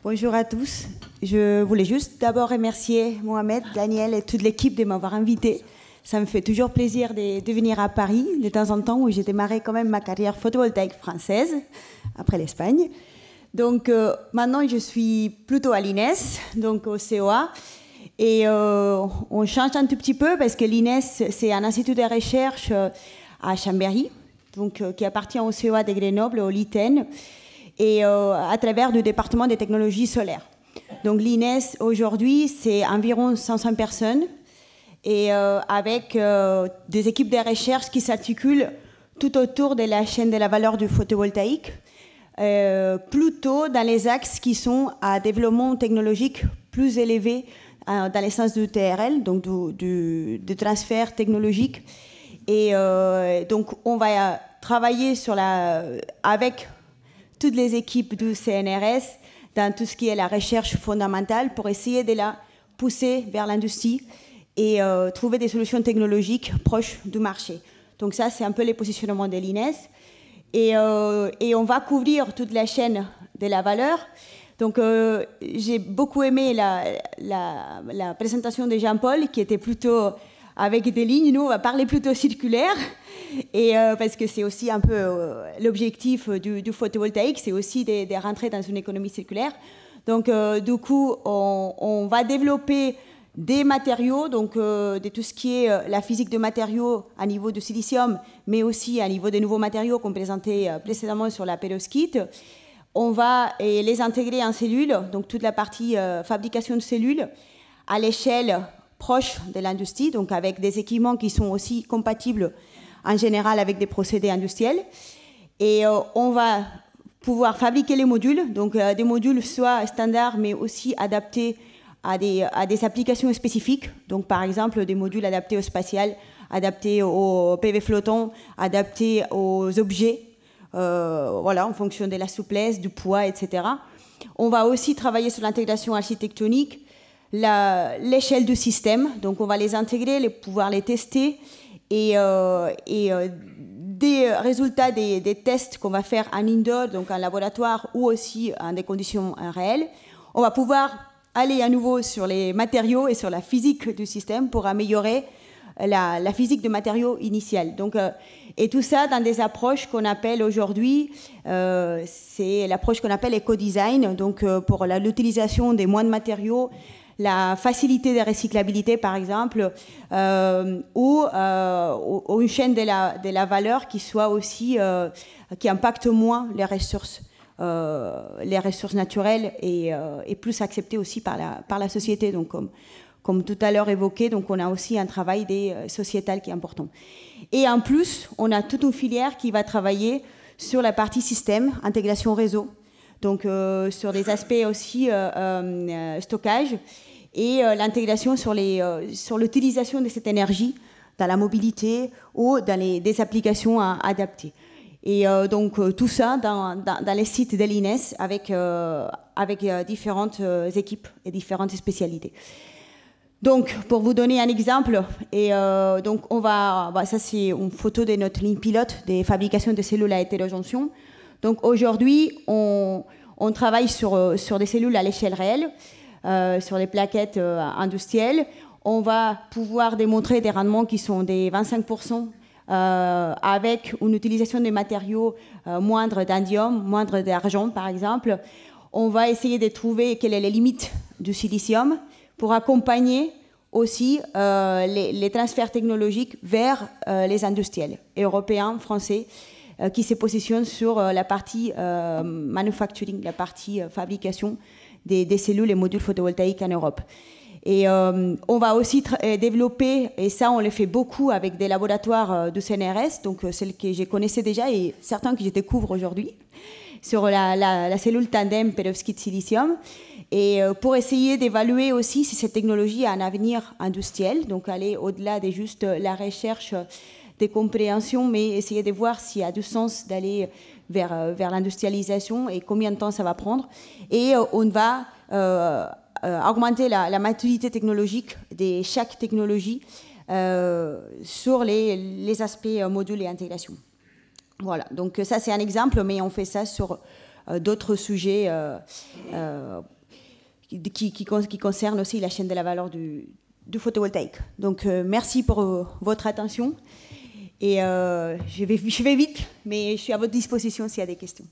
Bonjour à tous. Je voulais juste d'abord remercier Mohamed, Daniel et toute l'équipe de m'avoir invité. Ça me fait toujours plaisir de venir à Paris de temps en temps, où j'ai démarré quand même ma carrière photovoltaïque française, après l'Espagne. Donc maintenant, je suis plutôt à l'INES, donc au COA. Et on change un tout petit peu parce que l'INES, c'est un institut de recherche à Chambéry, donc, qui appartient au COA de Grenoble, au LITEN, et à travers le département des technologies solaires. Donc l'INES, aujourd'hui, c'est environ 500 personnes, et avec des équipes de recherche qui s'articulent tout autour de la chaîne de la valeur du photovoltaïque, plutôt dans les axes qui sont à développement technologique plus élevé, dans les sens du TRL, donc du transfert technologique. Et donc on va travailler avec toutes les équipes du CNRS dans tout ce qui est la recherche fondamentale pour essayer de la pousser vers l'industrie et trouver des solutions technologiques proches du marché. Donc ça, c'est un peu les positionnements de l'INES. Et on va couvrir toute la chaîne de la valeur. Donc j'ai beaucoup aimé la présentation de Jean-Paul, qui était plutôt avec des lignes. Nous, on va parler plutôt circulaire, et parce que c'est aussi un peu l'objectif du photovoltaïque, c'est aussi de rentrer dans une économie circulaire. Donc du coup, on va développer des matériaux, donc de tout ce qui est la physique de matériaux à niveau de silicium, mais aussi à niveau des nouveaux matériaux qu'on présentait précédemment sur la perovskite. On va les intégrer en cellules, donc toute la partie fabrication de cellules à l'échelle proche de l'industrie, donc avec des équipements qui sont aussi compatibles en général avec des procédés industriels. Et on va pouvoir fabriquer les modules, donc des modules soit standards mais aussi adaptés à des applications spécifiques, donc par exemple des modules adaptés au spatial, adaptés au PV flottant, adaptés aux objets, voilà, en fonction de la souplesse, du poids, etc. On va aussi travailler sur l'intégration architectonique, l'échelle du système, donc on va les intégrer, pouvoir les tester, et des résultats des tests qu'on va faire en indoor, donc en laboratoire, ou aussi en des conditions réelles, on va pouvoir aller à nouveau sur les matériaux et sur la physique du système pour améliorer la physique de matériaux initial. Donc, et tout ça dans des approches qu'on appelle aujourd'hui, c'est l'approche qu'on appelle éco-design, donc pour l'utilisation des moins de matériaux, la facilité de recyclabilité par exemple, ou une chaîne de la valeur qui soit aussi, qui impacte moins les ressources naturelles, et plus acceptées aussi par la société. Donc comme tout à l'heure évoqué, donc on a aussi un travail sociétal qui est important. Et en plus, on a toute une filière qui va travailler sur la partie système, intégration réseau, donc sur des aspects aussi stockage, et l'intégration sur l'utilisation de cette énergie dans la mobilité ou dans des applications adaptées. Et donc tout ça dans les sites de l'INES avec différentes équipes et différentes spécialités. Donc, pour vous donner un exemple, donc ça c'est une photo de notre ligne pilote des fabrications de cellules à hétérojonction. Donc aujourd'hui, on travaille sur des cellules à l'échelle réelle, sur les plaquettes industrielles. On va pouvoir démontrer des rendements qui sont des 25%, avec une utilisation des matériaux moindres d'indium, moindres d'argent par exemple. On va essayer de trouver quelles sont les limites du silicium pour accompagner aussi les transferts technologiques vers les industriels européens, français, qui se positionnent sur la partie manufacturing, la partie fabrication des cellules et modules photovoltaïques en Europe. Et on va aussi développer, et ça on le fait beaucoup avec des laboratoires du CNRS, donc celles que je connaissais déjà et certains que je découvre aujourd'hui, sur la cellule tandem perovskite silicium, et pour essayer d'évaluer aussi si cette technologie a un avenir industriel, donc aller au-delà de juste la recherche des compréhensions, mais essayer de voir s'il y a du sens d'aller vers l'industrialisation et combien de temps ça va prendre. Et on va augmenter la maturité technologique de chaque technologie sur les aspects modules et intégration. Voilà, donc ça c'est un exemple, mais on fait ça sur d'autres sujets qui concernent aussi la chaîne de la valeur du photovoltaïque. Donc merci pour votre attention. Et je vais vite, mais je suis à votre disposition s'il y a des questions.